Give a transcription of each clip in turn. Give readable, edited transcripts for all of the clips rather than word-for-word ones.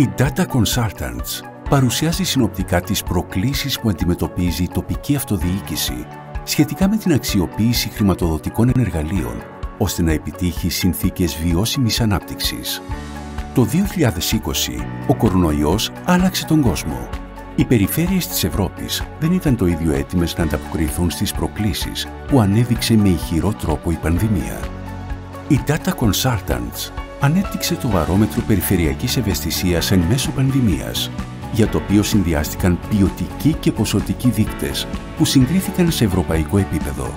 Η Data Consultants παρουσιάζει συνοπτικά τις προκλήσεις που αντιμετωπίζει η τοπική αυτοδιοίκηση σχετικά με την αξιοποίηση χρηματοδοτικών εργαλείων, ώστε να επιτύχει συνθήκες βιώσιμης ανάπτυξης. Το 2020, ο κορονοϊός άλλαξε τον κόσμο. Οι περιφέρειες της Ευρώπης δεν ήταν το ίδιο έτοιμες να ανταποκριθούν στις προκλήσεις που ανέδειξε με ηχηρό τρόπο η πανδημία. Η Data Consultants ανέπτυξε το βαρόμετρο περιφερειακής ευαισθησίας εν μέσω πανδημίας, για το οποίο συνδυάστηκαν ποιοτικοί και ποσοτικοί δείκτες που συγκρίθηκαν σε ευρωπαϊκό επίπεδο.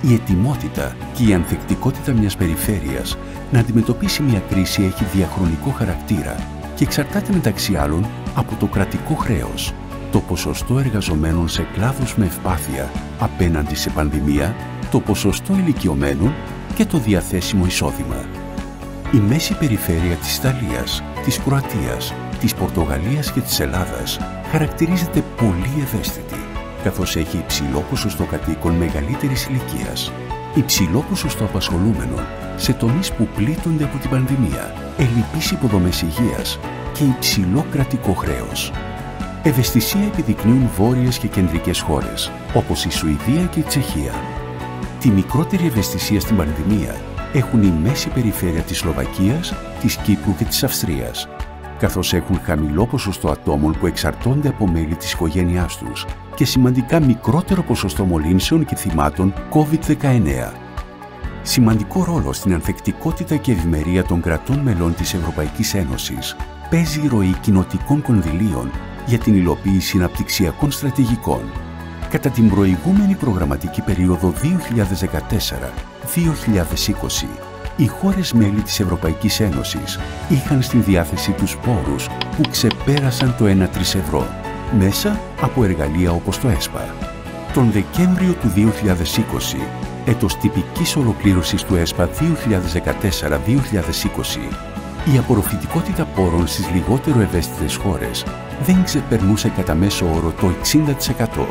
Η ετοιμότητα και η ανθεκτικότητα μιας περιφέρειας να αντιμετωπίσει μια κρίση έχει διαχρονικό χαρακτήρα και εξαρτάται μεταξύ άλλων από το κρατικό χρέος, το ποσοστό εργαζομένων σε κλάδους με ευπάθεια απέναντι σε πανδημία, το ποσοστό ηλικιωμένων και το διαθέσιμο εισόδημα. Η μέση περιφέρεια της Ιταλίας, της Κροατίας, της Πορτογαλίας και της Ελλάδας χαρακτηρίζεται πολύ ευαίσθητη, καθώς έχει υψηλό ποσοστό κατοίκων μεγαλύτερης ηλικίας, υψηλό ποσοστό απασχολούμενων σε τομείς που πλήττονται από την πανδημία, ελλειπείς υποδομές υγείας και υψηλό κρατικό χρέος. Ευαισθησία επιδεικνύουν βόρειες και κεντρικές χώρες, όπως η Σουηδία και η Τσεχία. Τη μικρότερη ευαισθησία στην πανδημία έχουν η μέση περιφέρεια της Σλοβακίας, της Κύπρου και της Αυστρίας, καθώς έχουν χαμηλό ποσοστό ατόμων που εξαρτώνται από μέλη της οικογένειάς τους και σημαντικά μικρότερο ποσοστό μολύνσεων και θυμάτων COVID-19. Σημαντικό ρόλο στην ανθεκτικότητα και ευημερία των κρατών μελών της Ευρωπαϊκής Ένωσης παίζει η ροή κοινοτικών κονδυλίων για την υλοποίηση αναπτυξιακών στρατηγικών. Κατά την προηγούμενη προγραμματική περίοδο 2014-2020, οι χώρες μέλη της Ευρωπαϊκής Ένωσης είχαν στην διάθεσή τους πόρους που ξεπέρασαν το 1 τρισευρώ μέσα από εργαλεία όπως το ΕΣΠΑ. Τον Δεκέμβριο του 2020, έτος τυπικής ολοκλήρωσης του ΕΣΠΑ 2014-2020, η απορροφητικότητα πόρων στις λιγότερο ευαίσθητες χώρες δεν ξεπερνούσε κατά μέσο όρο το 60%,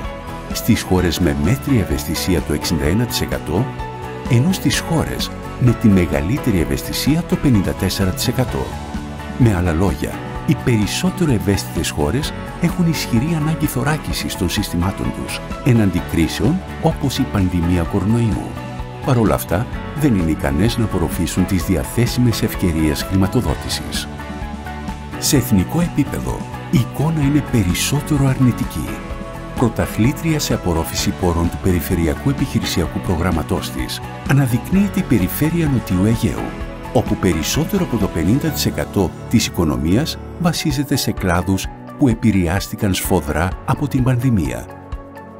στις χώρες με μέτρια ευαισθησία το 61%, ενώ στις χώρες με τη μεγαλύτερη ευαισθησία το 54%. Με άλλα λόγια, οι περισσότερο ευαίσθητες χώρες έχουν ισχυρή ανάγκη θωράκισης των συστημάτων τους εναντί κρίσεων όπως η πανδημία κορονοϊού. Παρ' όλα αυτά, δεν είναι ικανές να απορροφήσουν τις διαθέσιμες ευκαιρίες χρηματοδότησης. Σε εθνικό επίπεδο, η εικόνα είναι περισσότερο αρνητική. Πρωταθλήτρια σε απορρόφηση πόρων του Περιφερειακού Επιχειρησιακού Προγράμματός της, αναδεικνύεται η Περιφέρεια Νοτιού Αιγαίου, όπου περισσότερο από το 50% της οικονομίας βασίζεται σε κλάδους που επηρεάστηκαν σφοδρά από την πανδημία.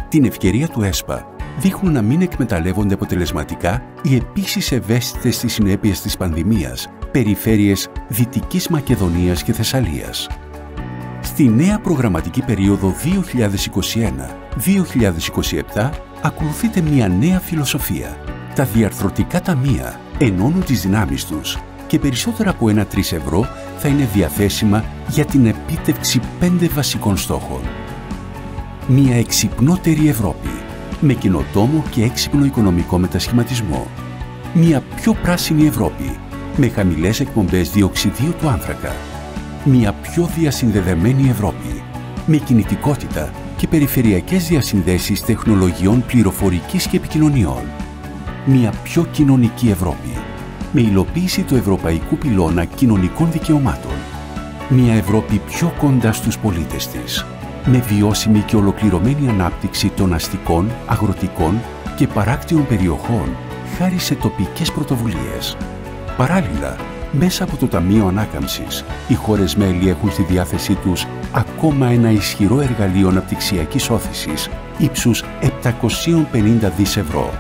Την ευκαιρία του ΕΣΠΑ δείχνουν να μην εκμεταλλεύονται αποτελεσματικά οι επίσης ευαίσθητες στις συνέπειες της πανδημίας περιφέρειες Δυτικής Μακεδονίας και Θεσσαλίας. Στη νέα προγραμματική περίοδο 2021-2027 ακολουθείται μια νέα φιλοσοφία. Τα διαρθρωτικά ταμεία ενώνουν τις δυνάμεις τους και περισσότερα από 1 τρισευρώ θα είναι διαθέσιμα για την επίτευξη 5 βασικών στόχων. Μια εξυπνότερη Ευρώπη, με καινοτόμο και έξυπνο οικονομικό μετασχηματισμό. Μια πιο πράσινη Ευρώπη, με χαμηλές εκπομπές διοξιδίου του άνθρακα. Μια πιο διασυνδεδεμένη Ευρώπη, με κινητικότητα και περιφερειακές διασυνδέσεις τεχνολογιών πληροφορικής και επικοινωνιών. Μια πιο κοινωνική Ευρώπη, με υλοποίηση του Ευρωπαϊκού Πυλώνα Κοινωνικών Δικαιωμάτων. Μια Ευρώπη πιο κοντά στους πολίτες της, με βιώσιμη και ολοκληρωμένη ανάπτυξη των αστικών, αγροτικών και παράκτιων περιοχών, χάρη σε τοπικές πρωτοβουλίες. Παράλληλα, μέσα από το Ταμείο Ανάκαμψης, οι χώρες μέλη έχουν στη διάθεσή τους ακόμα ένα ισχυρό εργαλείο αναπτυξιακής όθησης ύψους 750 δις ευρώ.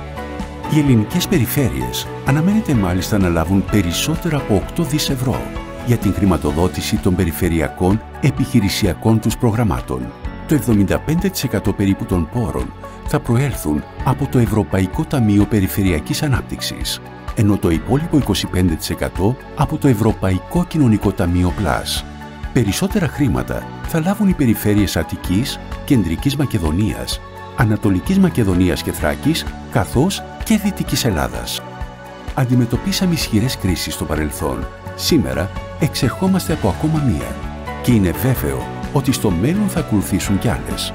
Οι ελληνικές περιφέρειες αναμένεται μάλιστα να λάβουν περισσότερα από 8 δις ευρώ για την χρηματοδότηση των περιφερειακών επιχειρησιακών τους προγραμμάτων. Το 75% περίπου των πόρων θα προέλθουν από το Ευρωπαϊκό Ταμείο Περιφερειακής Ανάπτυξης, ενώ το υπόλοιπο 25% από το Ευρωπαϊκό Κοινωνικό Ταμείο Plus. Περισσότερα χρήματα θα λάβουν οι περιφέρειες Αττικής, Κεντρικής Μακεδονίας, Ανατολικής Μακεδονίας και Θράκης, καθώς και Δυτικής Ελλάδας. Αντιμετωπίσαμε ισχυρές κρίσεις στο παρελθόν. Σήμερα εξερχόμαστε από ακόμα μία. Και είναι βέβαιο ότι στο μέλλον θα ακολουθήσουν κι άλλες.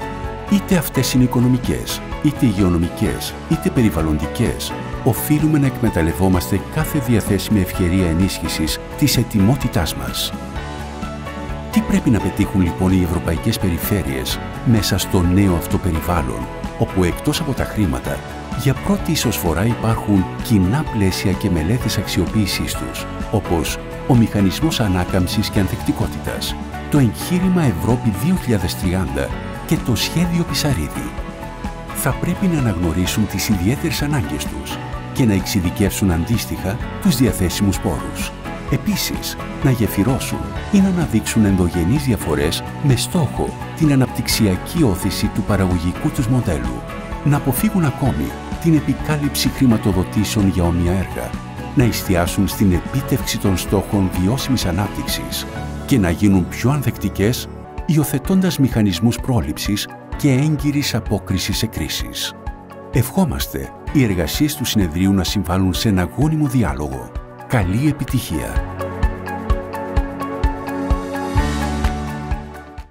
Είτε αυτές είναι οικονομικές, είτε υγειονομικές, είτε περιβαλλοντικές, οφείλουμε να εκμεταλλευόμαστε κάθε διαθέσιμη ευκαιρία ενίσχυσης της ετοιμότητάς μας. Τι πρέπει να πετύχουν λοιπόν οι ευρωπαϊκές περιφέρειες μέσα στο νέο αυτό περιβάλλον, όπου εκτός από τα χρήματα, για πρώτη ίσως φορά υπάρχουν κοινά πλαίσια και μελέτες αξιοποίησής τους, όπως ο Μηχανισμός Ανάκαμψης και Ανθεκτικότητας, το Εγχείρημα Ευρώπη 2030 και το Σχέδιο Πισαρίδη. Θα πρέπει να αναγνωρίσουν τις ιδιαίτερες ανάγκες τους και να εξειδικεύσουν αντίστοιχα τους διαθέσιμους πόρους. Επίσης, να γεφυρώσουν ή να αναδείξουν ενδογενείς διαφορές με στόχο την αναπτυξιακή όθηση του παραγωγικού τους μοντέλου. Να αποφύγουν ακόμη την επικάλυψη χρηματοδοτήσεων για όμοια έργα, να εστιάσουν στην επίτευξη των στόχων βιώσιμης ανάπτυξης και να γίνουν πιο ανθεκτικές, υιοθετώντας μηχανισμούς πρόληψης και έγκυρης απόκρισης σε κρίσεις. Ευχόμαστε οι εργασίες του συνεδρίου να συμβάλλουν σε ένα γόνιμο διάλογο. Καλή επιτυχία!